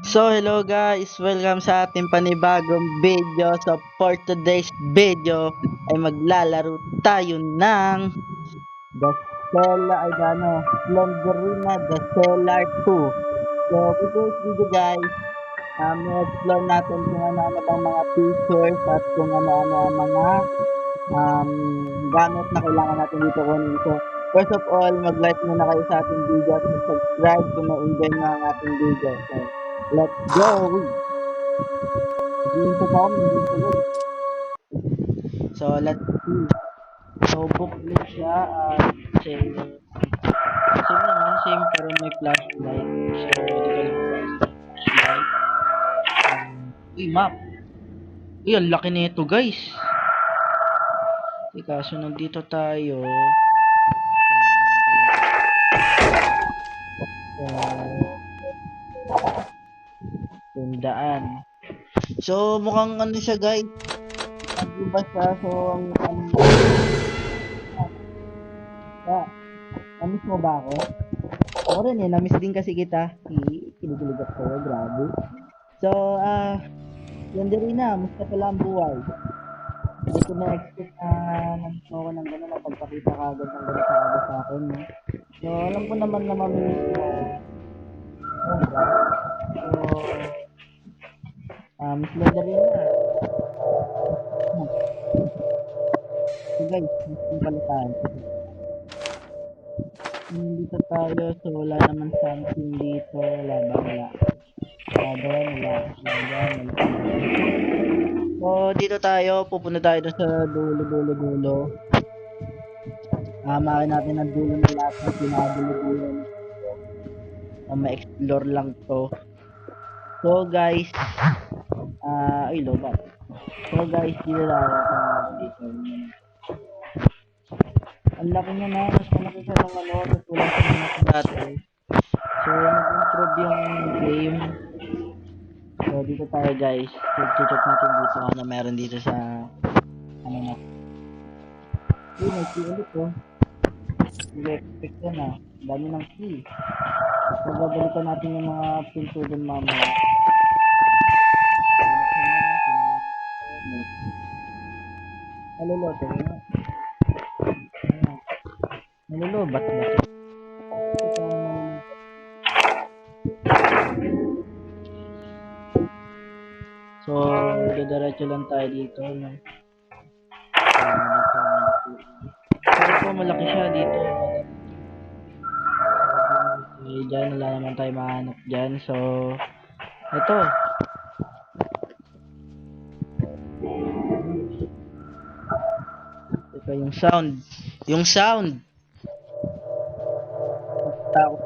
So hello guys, welcome sa ating panibagong video. So for today's video ay maglalaro tayo ng The Solar ay Slenderina The Solar 2. So for today's video guys, i-explore natin kung ano-ano bang mga features at kung ano-ano ang mga um, gamit na kailangan natin dito kunin. So first of all, mag-like muna kayo sa ating video at subscribe kung na-enjoy nyo ang ating video. So let's go! Dito pa kami, dito ulit. So, let's see. So, booklet siya at same naman, same pero may flashlight. So, dito lang flashlight. Map. Uy, ang laki nito guys. Teka, so nandito tayo. Tandaan. So, mukhang ano siya guys. Ano ba siya? So, na-miss mo ba ako? Ako rin na-miss din kasi kita. Kinikilig ako sa'yo, grabe. So, yan din rin na, musta pala ang buhay? Hindi ko na-expect na nandito ako ng gano'n na pagpakita ka agad ng gano'n ka agad sa akin. No? So, alam ko naman na mamimiss mo. Oh, diba? So, miss mo na rin na. So guys, miss mo pala tayo. Dito tayo, so wala naman something dito. Wala ba? Wala. So, dito tayo. Pupunta tayo doon sa dulo. Makin natin ang dulo ng lahat ng pinakadulo-dulo. Ma-explore lang to. So, guys. Ay, lobat. So, guys, dito tayo. Dito. Ang laki niya na. Mas malaki siya ng ano. Mas wala siya ng dati. So, nag-improve yung game. So, dito tayo guys. Check natin dito ano meron dito sa ano na. May key ulit oh. Hindi expect yan ah. Dami ng key. So, babalikan natin yung mga pinto dun mamaya. Naluluto. Nalulubat ba? So, diretso lang tayo dito. No? Ito, malaki siya dito. Okay, dyan, wala naman tayo mahanap dyan. So, ito. Ito yung sound. Yung sound. Takot.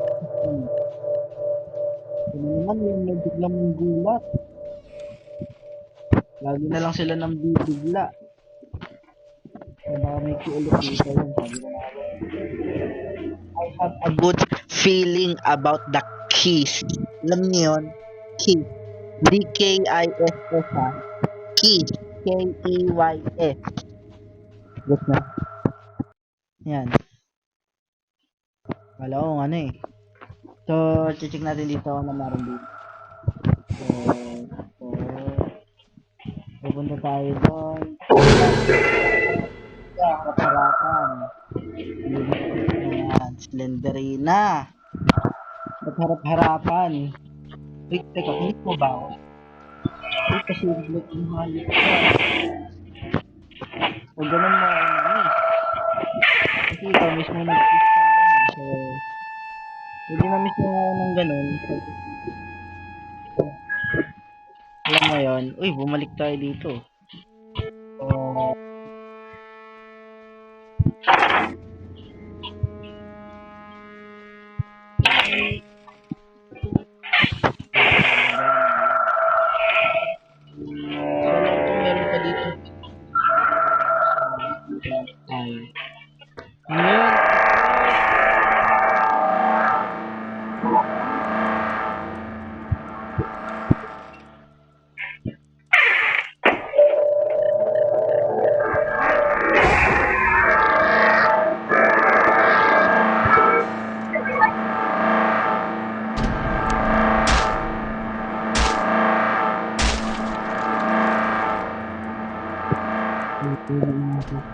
Ano naman yung may biglang gulat. Lagi na lang sila nang bibigla. Kaya baka may ulit dito yun. Sabi ko na I have a good feeling about the keys. Alam niyo yun? Keys. Hindi K-I-S-S ha. Keys. K-E-Y-S. Yes na. Yan. Wala ko ano eh. So, check natin dito na meron dito. So, pupunta tayo doon. Harap-harapan. Ayan, Slenderina. At harap-harapan. Wait, teka, kilit mo ba ako? Wait, kasi block yung halit ko. O, ganun mo ako namis. Kasi ikaw mismo nag-kiss sa akin eh. So, hindi na-miss mo ako ng ganun. So, alam mo yun. Uy, bumalik tayo dito. So, meron pa dito. Tayo. Ngayon,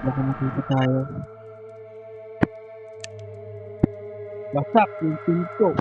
Baka makita tayo. Wasak yung pinto.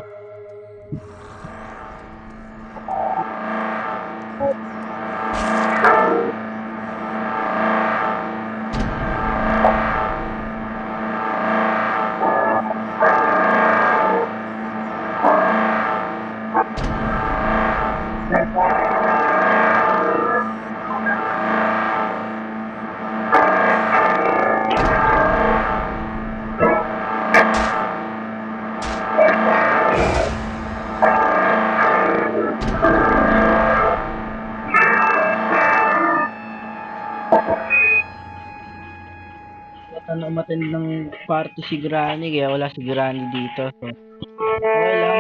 Ano umattend ng party si Granny kaya wala si Granny dito. So, okay lang.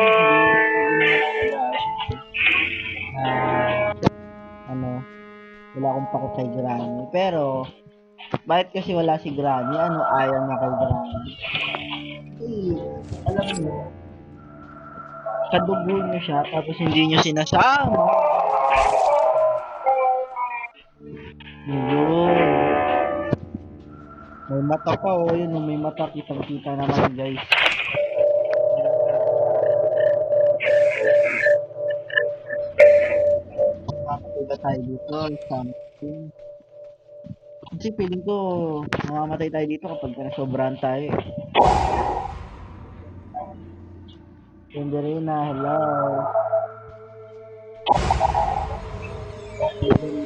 Hindi ano, wala akong pake kay Granny. Pero, bakit kasi wala si Granny? Ano ayaw niya kay Granny? Alam mo, kadugo niyo siya tapos hindi niyo sinasama. Yun. May mata pa oh, yun oh, may mata kitang-kita naman guys. Makakatiba tayo dito, something. Kasi feeling ko, mamamatay tayo dito kapag nasobrahan tayo eh. Tenderina, hello. Tenderina.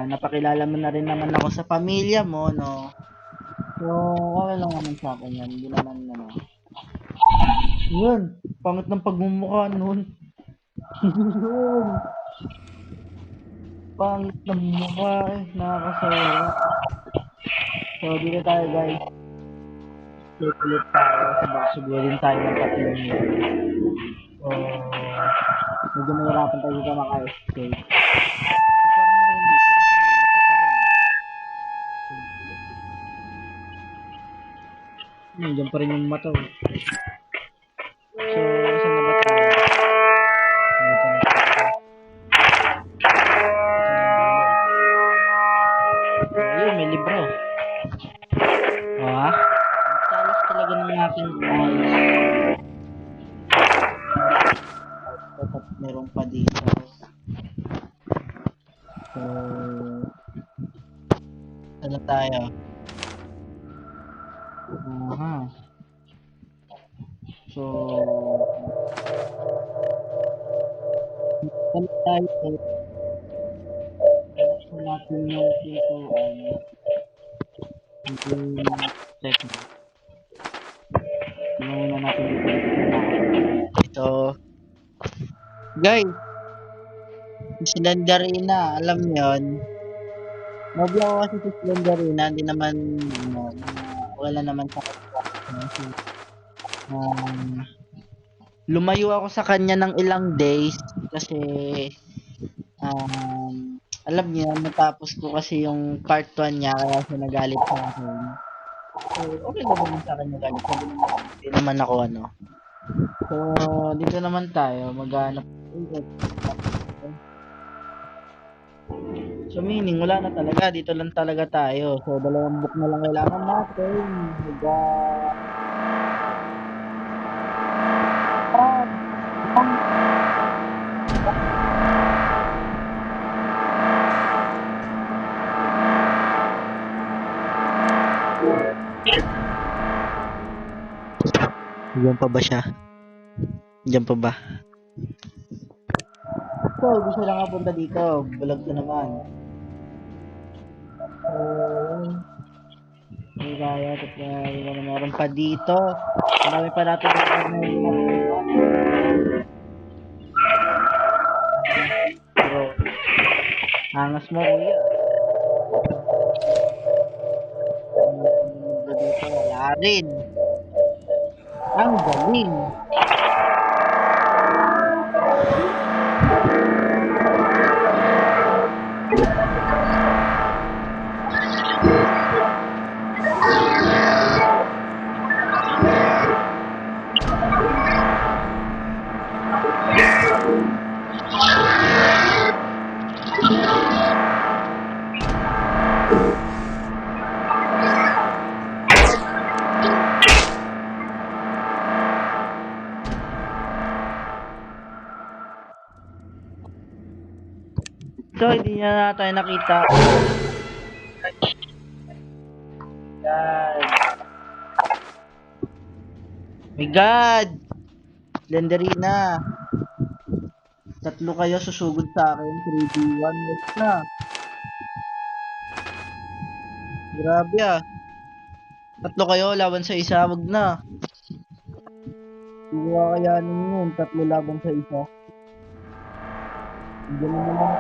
Napakilala mo na rin naman ako sa pamilya mo, no? So, okay lang naman sa akin yan. Hindi naman, ano. Yun, pangit ng pagmumukha nun. Yun, pangit ng mukha eh. Nakakasawa. So, dito tayo guys. Ulit tayo. Subuhin tayo ng patuloy. So, medyo mahirapan tayo dito maka-escape. So, parang meron dito kasi may mata pa rin. Nandiyan pa rin yung mata. Oh. So, saan na ba tayo? Ayun, may libro. O ha? Ang talas talaga ng aking eyes. Dapat meron pa dito. So, ano tayo? Aha. So, ano tayo? Ano natin yung pintuan? Yung second. Tingnan natin dito. Ito. Guys, si Slenderina, alam niyo yun? Nobya ko kasi si Slenderina, hindi naman, ano, wala naman sa lumayo ako sa kanya ng ilang days kasi alam niya natapos ko kasi yung part 1 niya kaya siya nagalit sa akin. So, okay lang naman sa kanya galit. Sabi naman, hindi naman ako ano. So, dito naman tayo maghanap. So, meaning wala na talaga. Dito lang talaga tayo. So, dalawang book na lang kailangan natin. Diyan pa ba siya? Diyan pa ba? So, gusto lang nga punta dito. Bulag ko naman. Hindi kaya. Meron pa dito. Ang dami pa natin. Bro. Angas mo, kuya. Dito, wala rin. Ang galing. So, hindi na tayo nakita. God. My God! Lenderina. Tatlo kayo susugod sa akin. 3v1. Wait na. Grabe ah. Tatlo kayo laban sa isa. Wag na. Hindi ko kakayanin yun. Tatlo laban sa isa. Hindi na naman.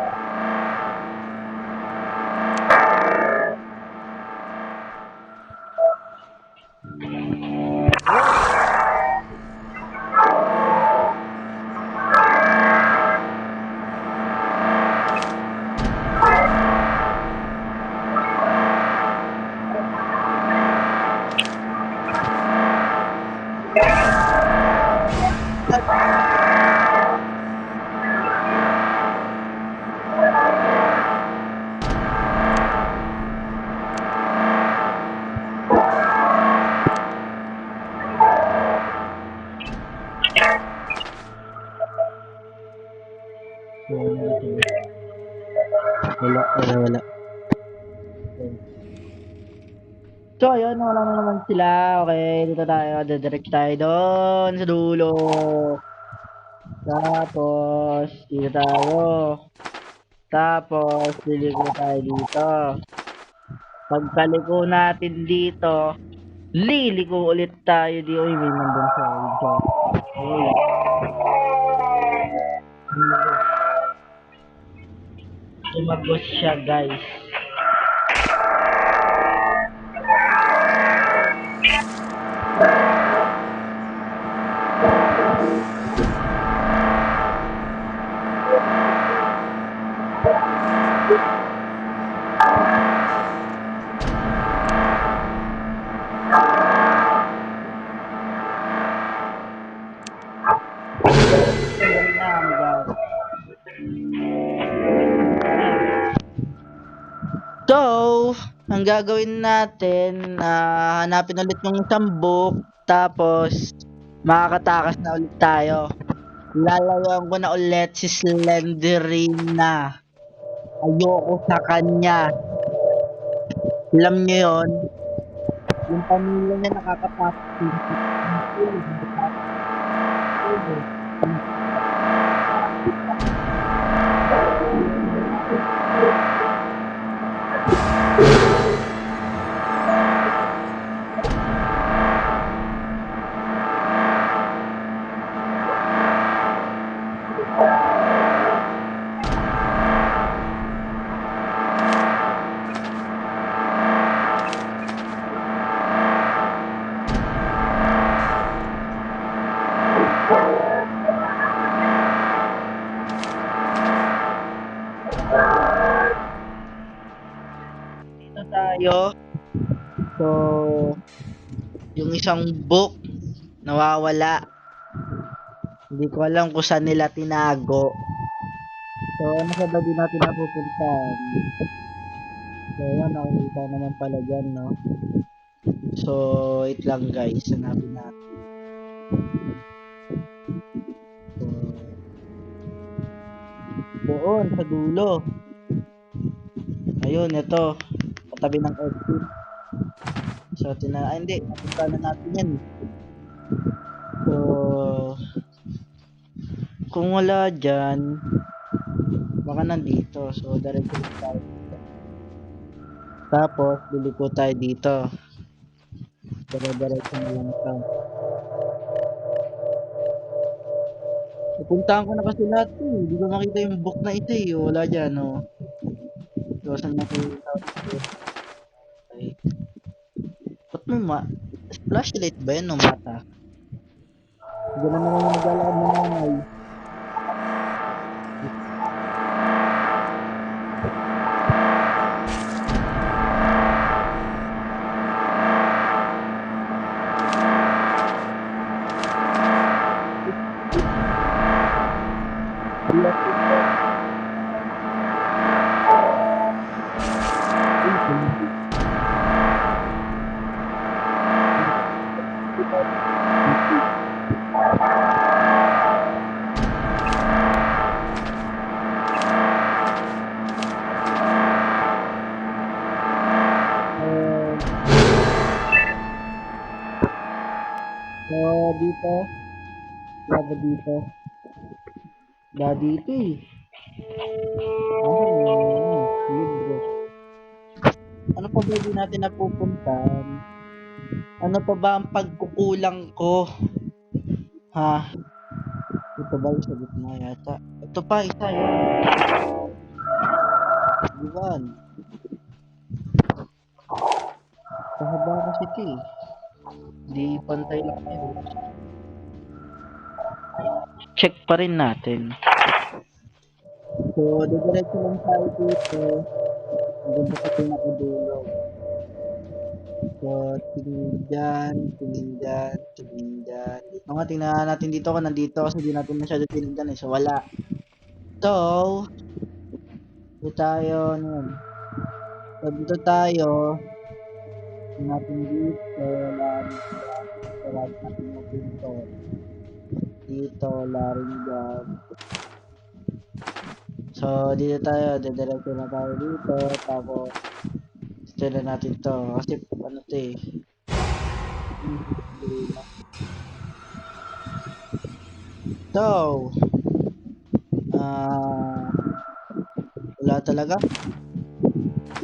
Wala. So, ayun, wala na naman sila. Okay, dito tayo. Didirect tayo doon sa dulo. Tapos, dito tayo. Tapos, liliko tayo dito. Pagkaliko natin dito, liliko ulit tayo di. Uy, may nandun sa dito. Uy. Tumagos siya, guys. So, ang gagawin natin, hanapin ulit yung isang book, tapos makakatakas na ulit tayo. Lalawan ko na ulit si Slenderina. Ayoko sa kanya. Alam niyo yon, yung pamilya niya nakakapasok. Dito tayo. So, yung isang book nawawala. Hindi ko alam kung saan nila tinago. So, ano sa ba din natin napupuntahan? So, yan, nakikita naman pala dyan, no? So, wait lang guys, hanapin natin. So, doon, sa dulo. Ayun, ito. Katabi ng exit. So, hindi, napunta na natin yan. So, kung wala dyan, baka nandito. So, diretso tayo. Tapos, liliko tayo dito. Diretso na lang ito. Pupuntahan ko na kasi lahat eh. Hindi ko makita yung book na ito eh. Wala dyan, no? Iwasan natin yung okay. Ba't may flashlight ba yan, no, mata? Hindi na naman yung naglalakad na nanay. So, dito. Wala ba dito? Wala dito eh. Asan yung libro? Ano pa ba di natin napupuntahan? Ano pa ba ang pagkukulang ko? Ha? Ito ba yung sa gitna yata? Ito pa, isa yun. Iwan. Pahaba kasi ito eh. Di pantay lang yun. Check pa rin natin. So, didiretso lang tayo dito. Hanggang sa pinakadulo. So, tingin dyan, tingin dyan, tingin dyan. Dito nga, tingnan natin dito kung nandito kasi di natin masyado tinignan eh. So, wala. So, dito tayo, ano yun? So, dito tayo. Tingnan natin dito, lahat natin yung dito. Dito, laring dyan. So, dito tayo, didiretso na tayo dito. Tapos, dito na natin to. Kasi, ano to eh. So, ah, wala talaga.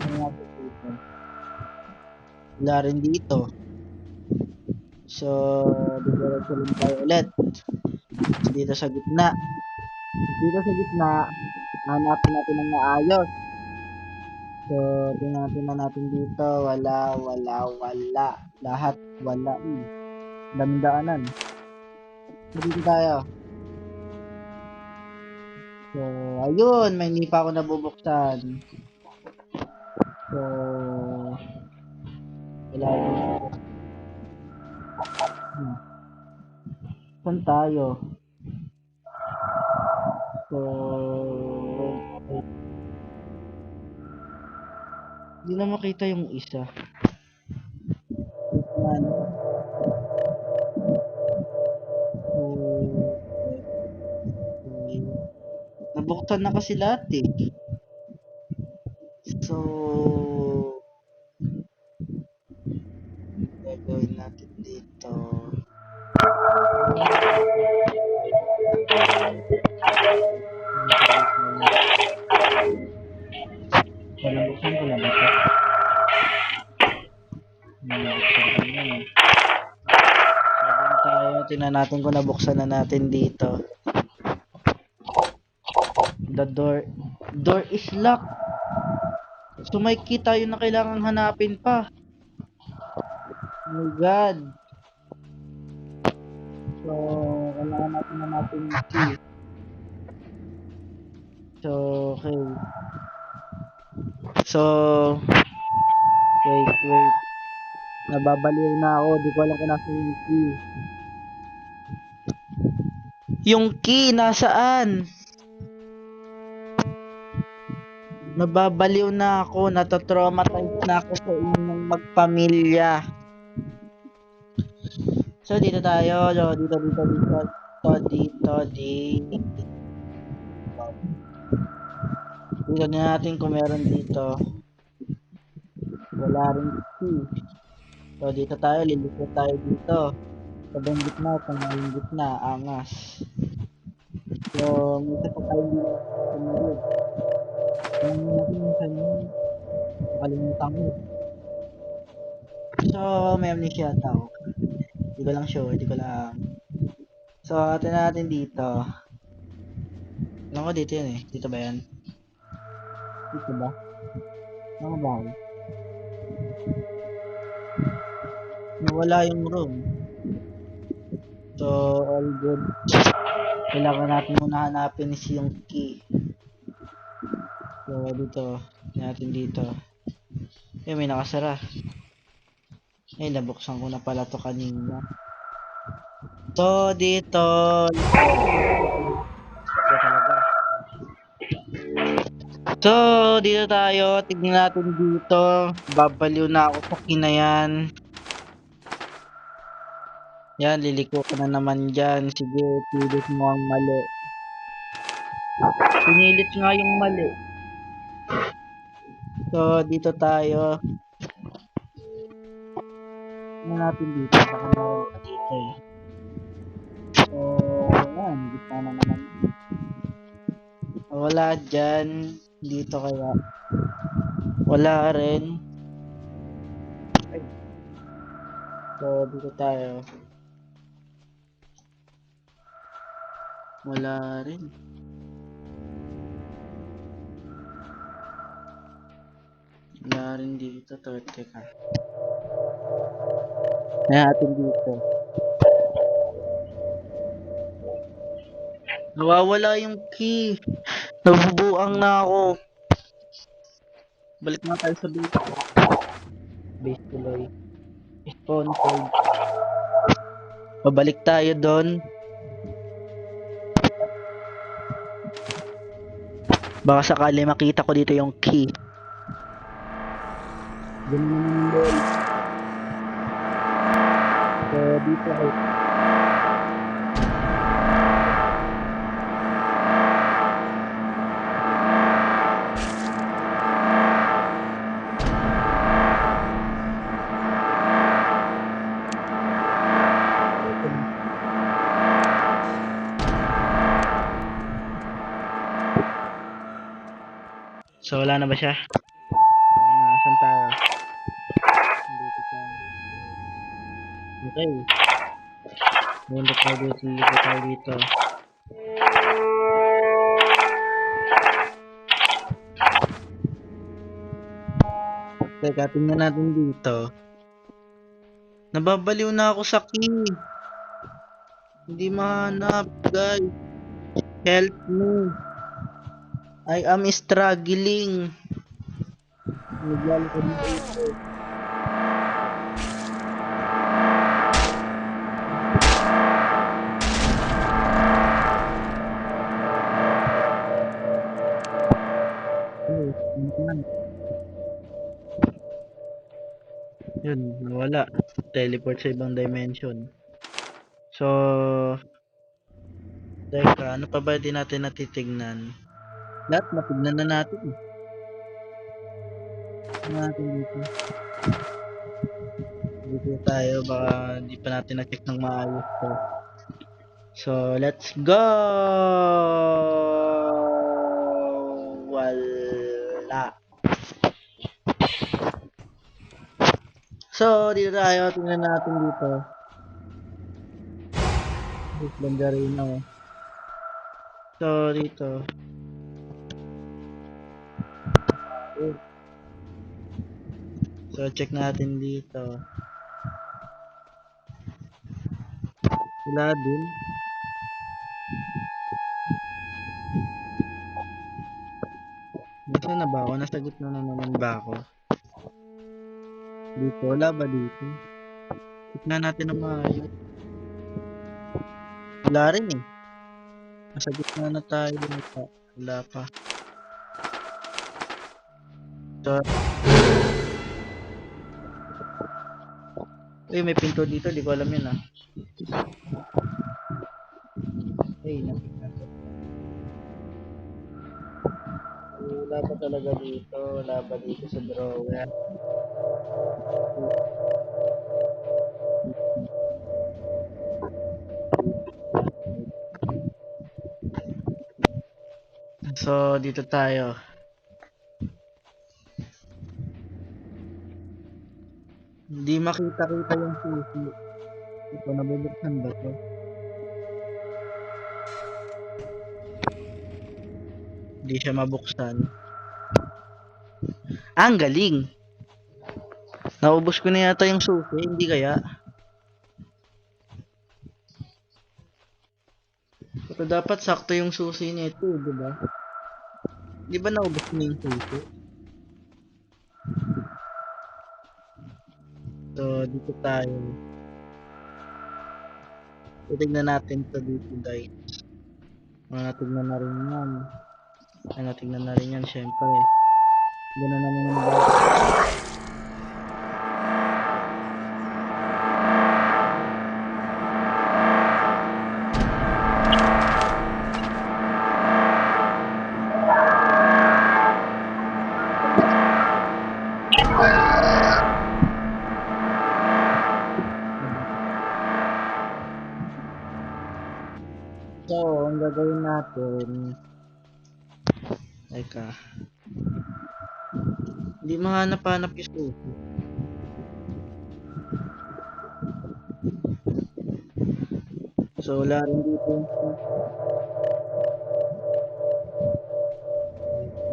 Ano natin dito? Wala rin dito. So, didiretso lang tayo ulit. Dito sa gitna. Dito sa gitna, hanapin natin ng maayos. So, tingnan natin dito. Wala, wala, wala. Lahat wala. Daming daanan. So, dito tayo. So, ayun. May hindi pa ako nabubuksan. So, wala dito. Saan tayo? So, hindi na makita yung isa. Yan. So, nabuksan na kasi lahat eh. So, gagawin natin dito. So, nabuksan ko na ba ito? Nabuksan ko na. So, dun tayo. Tingnan natin kung nabuksan na natin dito. The door is locked. So, may key tayo na kailangang hanapin pa. Oh my God. So, kailangan natin hanapin yung key. So, okay. So, wait. Nababaliw na ako. Di ko alam kung nasa yung key. Yung key, nasaan? Nababaliw na ako. Natatraumatize na ako sa inyong magpamilya. So, dito tayo. So, dito. Tingnan natin kung meron dito. Wala rin key. So, dito tayo. Lilikot tayo dito. Sabang gitna. Pangaling gitna. Angas. So, may isa pa tayo dito. Sumunod. Tingnan natin yung sa'yo. Nakalimutan ko. So, may amnesia ata ako. Di ko lang sure. Di ko lang. So, atin natin dito. Alam ko dito yun eh. Dito ba yan? Dito ba? Ano ba? Nawala yung room. So, all good. Kailangan natin muna hanapin is yung key. So, dito. Natin dito. Eh, may nakasara. Eh, nabuksan ko na pala to kanina. So, dito. So, dito tayo. Tignan natin dito. Babaliw na ako sa key na yan. Yan, liliko ko na naman dyan. Sige, pilit mo ang mali. Pinilit nga yung mali. So, dito tayo. Tignan natin dito. Baka meron pa dito eh. Yan, gitna na naman. Wala dyan. Dito kaya. Wala rin. Ay. So, dito tayo. Wala rin. Wala rin dito. Teka. Kaya atin dito. Nawawala yung key. Nabubuang na ako. Balik na tayo sa base. Base tuloy. Spawn code. Babalik tayo doon. Baka sakali makita ko dito yung key. Ganun naman doon. So, dito ay so, wala na ba siya? Saan tayo? Dito tayo. Okay. Dito tayo dito. Teka, tingnan natin dito. Nababaliw na ako sa key. Hindi mahanap, guys. Help me. I am struggling. Naglalakad na ito. Yun, nawala. Teleport sa ibang dimension. So, teka, ano pa ba din natin natitignan? Lahat natignan na natin. Ano natin dito? Dito tayo, baka hindi pa natin na-check ng maayos to. So, let's go! Wala. So, dito tayo. Tingnan natin dito. Bandarina oh. So, dito. So, check natin dito. Wala din. Nasaan na ba ako? Nasa gitna na naman ba ako? Dito, wala ba dito? Tignan natin ang maayos. Wala rin eh. Nasa gitna na tayo. Wala pa. So, may pinto dito. Di ko alam yun ah. Wala pa talaga dito. Wala pa dito sa drawer. So, dito tayo. Hindi makita-kita yung susi. Ito, nabubuksan ba ito? Hindi siya mabuksan. Ang galing! Naubos ko na yata yung susi, hindi kaya? Ito dapat sakto yung susi nito, di ba? Di ba naubos na yung susi? So, dito tayo. Titignan natin ito dito, guys. Natignan na rin yan. Natignan na rin yan, syempre. Gano'n naman yung bago. So, ang gagawin natin, teka, hindi mahanap-hanap yung susi. So, wala rin dito yung susi.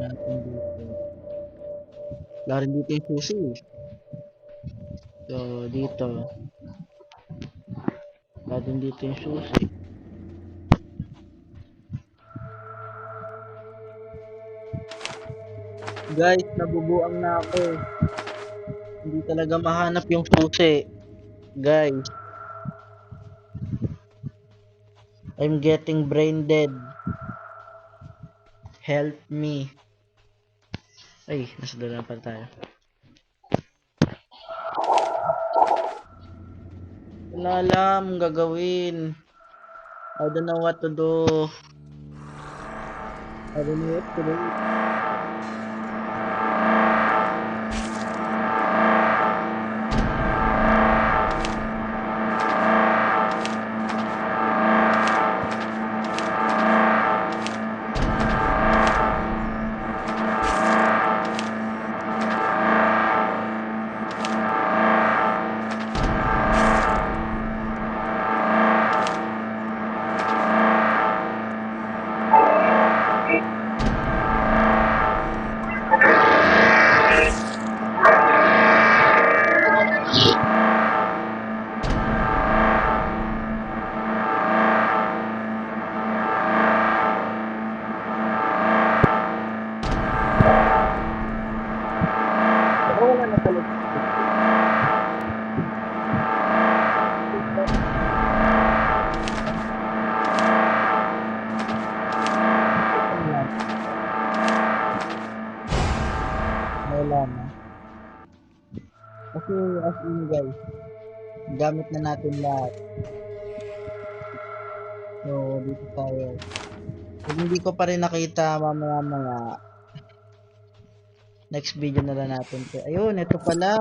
Natin dito. Wala rin dito yung susi. So, dito. Wala din dito yung susi. Guys, nabubuang na ako. Hindi talaga mahanap yung susi. Guys. I'm getting brain dead. Help me. Ay, nasa doon pa tayo. Wala alam gagawin. I don't know what to do. I don't know what to do. Wala na talaga. Wala na. Kasi as in guys, gamit na natin lahat. So, dito tayo. Kung hindi ko pa rin nakita mamaya mga next video na lang natin. Ayun, ito pala.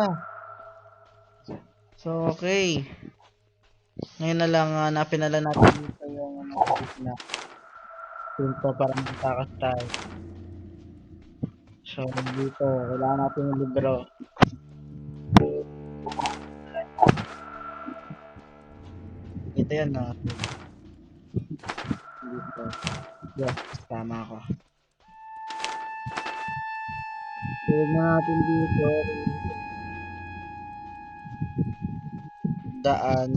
So, okay. Ngayon na lang, hanapin na lang natin dito yung na pinto para magtakas tayo. So, dito, kailangan natin yung libro. Dito yan, no? Dito. Yes, tama ako. So, natin dito. Daan.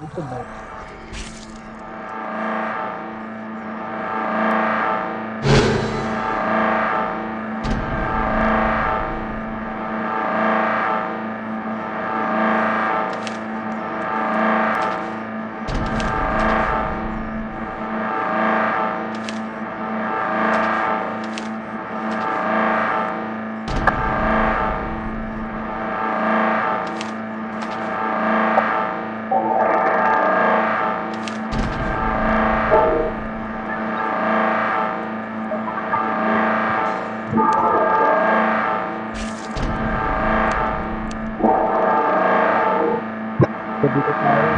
Ito ba? So, dito tayo.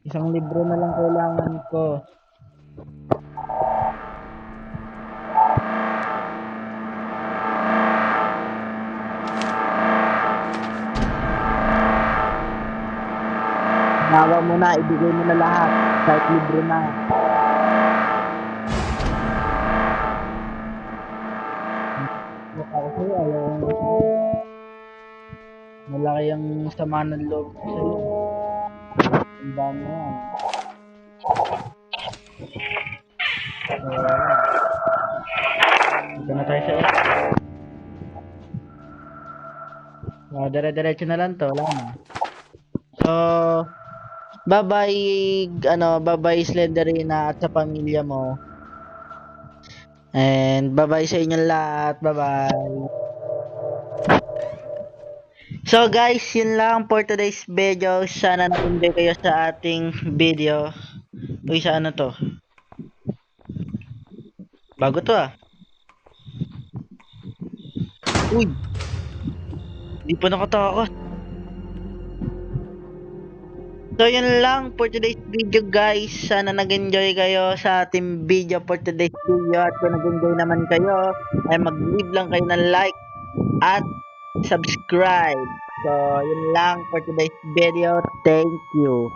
Isang libro na lang kailangan ko. Nawa mo na, ibigay mo na lahat. Kahit libro na. Ako sa'yo, ayaw mo. Malaki ang sama ng loob ko sa'yo. Ang dami yan. So, ito na tayo sa ito. So, dire-diretso na lang to. Wala na. So, Bye-bye, bye-bye Slenderina at sa pamilya mo. And bye-bye sa inyong lahat. Bye-bye. So guys, yun lang for today's video. Sana nag-enjoy kayo sa ating video. Uy, sa ano to? Bago to ah. Uy, di pa nakatakas. So yun lang for today's video guys. Sana nag-enjoy kayo sa ating video for today's video. At kung nag-enjoy naman kayo, ay mag-leave lang kayo ng like at subscribe. So yun lang for today's video. Thank you.